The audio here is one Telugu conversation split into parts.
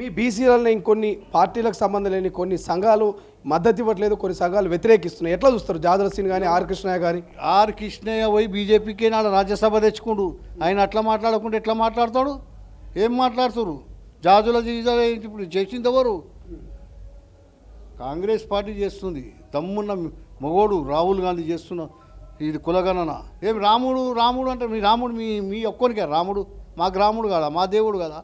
మీ బీసీలలో ఇంకొన్ని పార్టీలకు సంబంధం లేని కొన్ని సంఘాలు మద్దతు ఇవ్వట్లేదు, కొన్ని సంఘాలు వ్యతిరేకిస్తున్నాయి. ఎట్లా చూస్తారు? జాదల సింగ్ కానీ ఆర్ కృష్ణయ్య కానీ. ఆర్ కృష్ణయ్య పోయి బీజేపీకి నాడు రాజ్యసభ తెచ్చుకుండు. ఆయన అట్లా మాట్లాడకుండా ఎట్లా మాట్లాడతాడు? ఏం మాట్లాడుతారు? జాజుల జీజాలు ఇప్పుడు చేసింది ఎవరు? కాంగ్రెస్ పార్టీ చేస్తుంది. దమ్మున్న మొగోడు రాహుల్ గాంధీ చేస్తున్న ఇది కులగణన. ఏం రాముడు రాముడు అంటే మీ రాముడు మీ ఒక్కరికే రాముడు? మాకు రాముడు కదా, మా దేవుడు కదా.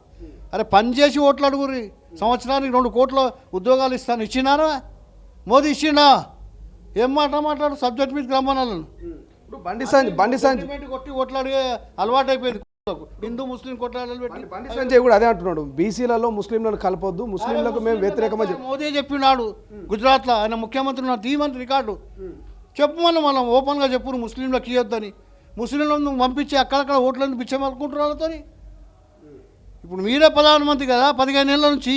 అరే పని చేసి ఓట్లు అడుగురి. సంవత్సరానికి 2 కోట్ల ఉద్యోగాలు ఇస్తాను. ఇచ్చినారా? మోదీ ఇచ్చిండా? ఏం మాట్లాడు? సబ్జెక్ట్ మీద రమ్మనాలను. ఇప్పుడు బండి సంజయ్ కొట్టి ఓట్లాడే అలవాటు అయిపోయింది. హిందూ ముస్లిం కొట్లాడలు పెట్టి బండి సంజయ్ కూడా అదే అంటున్నాడు, బీసీలలో ముస్లింలను కలపొద్దు, ముస్లింలకు మేము వ్యతిరేకమని. మోదీ చెప్పినాడు గుజరాత్లో. ఆయన ముఖ్యమంత్రి నా తీయమంత్రి రికార్డు చెప్పమని మనం ఓపెన్గా చెప్పురు ముస్లింలకు ఇవ్వద్దని. ముస్లింలను పంపించి అక్కడక్కడ ఓట్లను పిచ్చమనుకుంటున్నారు వాళ్ళతో. ఇప్పుడు మీరే ప్రధానమంత్రి కదా, 15 ఏళ్ళ నుంచి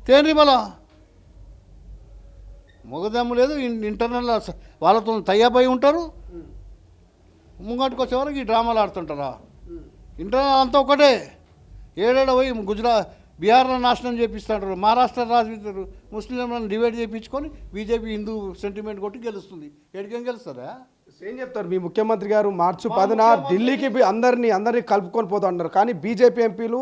తేనరి బల మొగదమ్ము లేదు. ఇంటర్నల్ వాళ్ళతో తయ్యబై ఉంటారు. ముంగటికి వచ్చేవరకు ఈ డ్రామాలు ఆడుతుంటారా? ఇంటర్నల్ అంతా ఒకటే. ఏడేడ పోయి బీహార్లో నాశనం చేపిస్తుంటారు. మహారాష్ట్ర రాజు ముస్లింలను డివైడ్ చేయించుకొని బీజేపీ హిందూ సెంటిమెంట్ కొట్టి గెలుస్తుంది. ఎక్కడికేం గెలుస్తుందా? ఏం చెప్తారు? మీ ముఖ్యమంత్రి గారు మార్చి 10న ఢిల్లీకి అందరినీ కలుపుకొని పోతా ఉన్నారు. కానీ బీజేపీ ఎంపీలు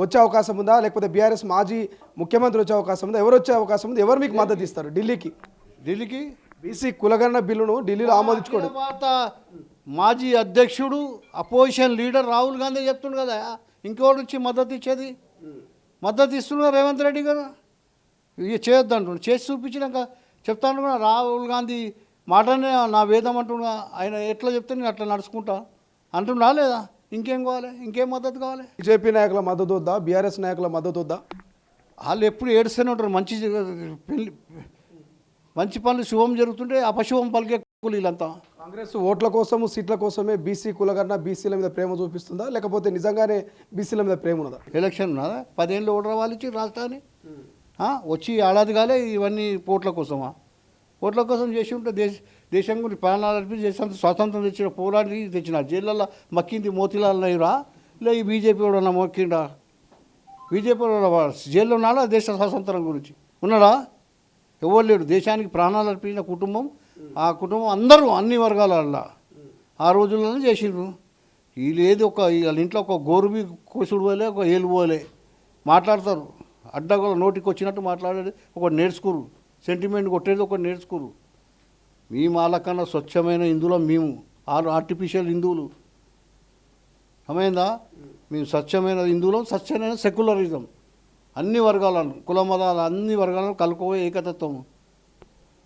వచ్చే అవకాశం ఉందా? లేకపోతే బీఆర్ఎస్ మాజీ ముఖ్యమంత్రి వచ్చే అవకాశం ఉందా? ఎవరు వచ్చే అవకాశం ఉంది? ఎవరు మీకు మద్దతు ఇస్తారు? ఢిల్లీకి బీసీ కులగణన బిల్లును ఢిల్లీలో ఆమోదించుకోండి. మాజీ అధ్యక్షుడు అపోజిషన్ లీడర్ రాహుల్ గాంధీ చెప్తుండు కదా, ఇంకోటి వచ్చి మద్దతు ఇచ్చేది. మద్దతు ఇస్తున్నారు రేవంత్ రెడ్డి గారు. ఇక చేయొద్దు అంటుండు. చేసి చూపించినాక చెప్తాను కూడా రాహుల్ గాంధీ మాటనే నా వేదం అంటున్నా. ఆయన ఎట్లా చెప్తే నేను అట్లా నడుచుకుంటా అంటున్నా లేదా? ఇంకేం కావాలి? ఇంకేం మద్దతు కావాలి? బీజేపీ నాయకుల మద్దతు వద్దా? బీఆర్ఎస్ నాయకుల మద్దతు వద్దా? వాళ్ళు ఎప్పుడు ఏడుస్తూనే ఉంటారు. మంచి పనులు శుభం జరుగుతుంటే అపశుభం పలికే వీళ్ళంతా. కాంగ్రెస్ ఓట్ల కోసము సీట్ల కోసమే బీసీ కులగణన బీసీల మీద ప్రేమ చూపిస్తుందా, లేకపోతే నిజంగానే బీసీల మీద ప్రేమ ఉన్నదా? ఎలక్షన్ ఉన్నదా? 10 ఏళ్ళు ఓటర్ వాళ్ళు ఇచ్చి రాష్ట్రాన్ని వచ్చి ఏడాది కాలే. ఇవన్నీ ఓట్ల కోసమా? ఓట్ల కోసం చేసి ఉంటే దేశం గురించి ప్రాణాలు అర్పించి దేశంతో స్వాతంత్రం తెచ్చిన పోరాడి తెచ్చిన జైళ్ళల్లో మక్కింది మోతీలాల్ నెహ్రూ లే ఈ బీజేపీ కూడా మొక్కిండా? బీజేపీ జైల్లో ఉన్నాడా? దేశ స్వాతంత్రం గురించి ఉన్నాడా? ఎవరు లేడు. దేశానికి ప్రాణాలు అర్పించిన కుటుంబం, ఆ కుటుంబం అందరూ అన్ని వర్గాల ఆ రోజుల్లోనే చేసిండ్రు. వీళ్ళు ఏది వాళ్ళ ఇంట్లో ఒక గోరుబి కోసుడు పోలే, ఒక ఏలు పోలే మాట్లాడతారు. అడ్డగోల నోటికి వచ్చినట్టు మాట్లాడేది ఒకటి నేర్చుకోరు. సెంటిమెంట్ కొట్టేది ఒకటి నేర్చుకోరు. మేము వాళ్ళకన్నా స్వచ్ఛమైన హిందువులం. మేము ఆర్టిఫిషియల్ హిందువులు. అమైందా? మేము స్వచ్ఛమైన హిందువులం, స్వచ్ఛమైన సెక్యులరిజం. అన్ని వర్గాలను, కుల మతాలు అన్ని వర్గాలను కలుపుకోవే ఏకతత్వం.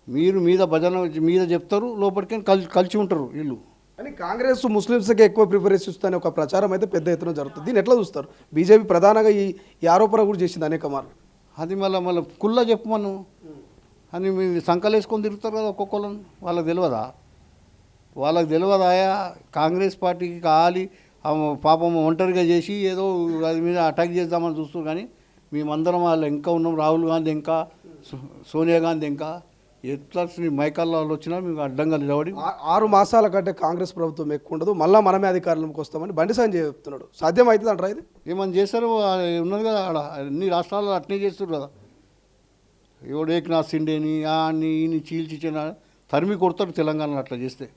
మీరు భజన మీద చెప్తారు, లోపలికి కలిసి ఉంటారు వీళ్ళు. కానీ కాంగ్రెస్ ముస్లిమ్స్కి ఎక్కువ ప్రిఫరెన్స్ ఇస్తుందని ఒక ప్రచారం అయితే పెద్ద ఎత్తున జరుగుతుంది. దీన్ని ఎట్లా చూస్తారు? బీజేపీ ప్రధానంగా ఈ ఆరోపణ కూడా చేసింది అనేక మార్లు. అది మళ్ళీ కుల్లా చెప్పమను అని మీరు సంకలేసుకొని తిరుగుతారు కదా ఒక్కొక్కళ్ళని. వాళ్ళకి తెలియదాయా? కాంగ్రెస్ పార్టీకి కావాలి పాపం ఒంటరిగా చేసి ఏదో అది మీద అటాక్ చేద్దామని చూస్తారు. కానీ మేమందరం వాళ్ళు ఇంకా ఉన్నాం. రాహుల్ గాంధీ ఇంకా సోనియా గాంధీ ఇంకా ఎట్లా మైకల్లో వచ్చినా మేము అడ్డంగా నిలబడి 6 మాసాల కంటే కాంగ్రెస్ ప్రభుత్వం ఎక్కువ ఉండదు, మళ్ళీ మనమే అధికారంలోకి వస్తామని బండి సంజయ్ చెప్తున్నాడు. సాధ్యం అవుతుంది అంటారా ఇది? ఏమని చేశారు? ఉన్నది కదా ఆడ అన్ని రాష్ట్రాల్లో అట్నే చేస్తారు కదా. ఎవడు ఏకనాథ్ సిండేని ఈయన చీల్చిచ్చిన తరిమి కొడతారు. తెలంగాణలో అట్లా చేస్తే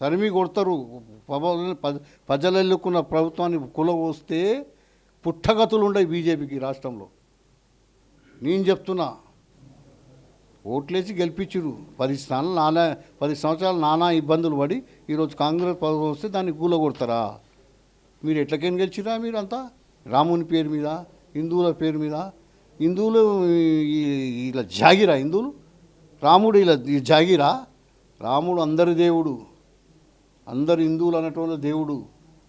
తరిమి కొడతారు. ప్రజలు ఎన్నుకున్న ప్రభుత్వాన్ని కులవస్తే పుట్టగతులు ఉండవు బీజేపీకి రాష్ట్రంలో. నేను చెప్తున్నా, ఓట్లేసి గెలిపించురు. 10 సంవత్సరాలు నానా ఇబ్బందులు పడి ఈరోజు కాంగ్రెస్ ప్రభుత్వం వస్తే దాన్ని కూలగొడతారా? మీరు ఎట్లకైనా గెలిచిరా? మీరు అంతా రాముని పేరు మీద, హిందువుల పేరు మీద. హిందువులు ఇలా జాగిరా? హిందువులు రాముడు ఇలా జాగిరా? రాముడు అందరి దేవుడు, అందరు హిందువులు అనేటువంటి దేవుడు.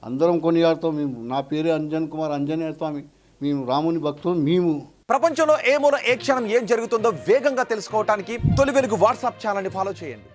అందరం కొనియాడుతాం మేము. నా పేరే అంజన్ కుమార్, ఆంజనేయ స్వామి. మేము రాముని భక్తులు. మేము ప్రపంచంలో ఏ మూల ఏ క్షణం ఏం జరుగుతుందో వేగంగా తెలుసుకోవడానికి తొలి వెలుగు వాట్సాప్ ఛానల్ని ఫాలో చేయండి.